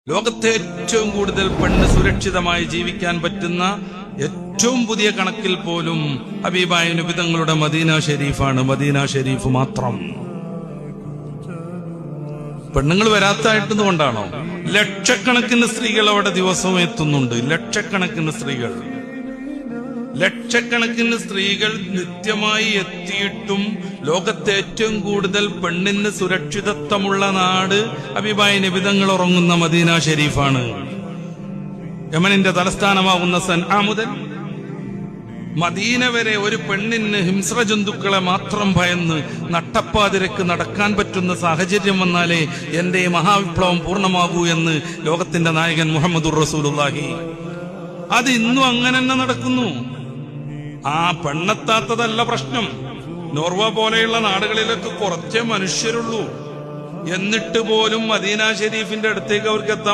ലോകത്തെ ഏറ്റവും കൂടുതൽ പെണ്ണ് സുരക്ഷിതമായി ജീവിക്കാൻ പറ്റുന്ന ഏറ്റവും പുതിയ കണക്കിൽ പോലും ഹബീബായ നബി തങ്ങളുടെ മദീന ഷരീഫാണ്. മദീന ഷരീഫ് മാത്രം. പെണ്ണുങ്ങൾ വരാത്തായിട്ടത് കൊണ്ടാണോ? ലക്ഷക്കണക്കിന് സ്ത്രീകൾ അവിടെ ദിവസവും എത്തുന്നുണ്ട്. ലക്ഷക്കണക്കിന് സ്ത്രീകൾ നിത്യമായി എത്തിയിട്ടും ലോകത്തെ ഏറ്റവും കൂടുതൽ പെണ്ണിന് സുരക്ഷിതത്വമുള്ള നാട് ഹബീബായ നബി തങ്ങൾ ഉറങ്ങുന്ന മദീന ഷരീഫാണ്. യമനിന്റെ തലസ്ഥാനമാകുന്ന സൻആ മുതൽ മദീന വരെ ഒരു പെണ്ണിന് ഹിംസ്ര ജന്തുക്കളെ മാത്രം ഭയന്ന് നട്ടപ്പാതിരക്ക് നടക്കാൻ പറ്റുന്ന സാഹചര്യം വന്നാലേ എന്റെ മഹാവിപ്ലവം പൂർണ്ണമാകൂ എന്ന് ലോകത്തിന്റെ നായകൻ മുഹമ്മദുർ റസൂലുള്ളാഹി. അത് ഇന്നും അങ്ങനെ തന്നെ നടക്കുന്നു. ആ പെണ്ണെത്താത്തതല്ല പ്രശ്നം. നോർവ പോലെയുള്ള നാടുകളിലൊക്കെ കുറച്ചേ മനുഷ്യരുള്ളൂ. എന്നിട്ട് പോലും മദീന ഷരീഫിന്റെ അടുത്തേക്ക് അവർക്ക് എത്താൻ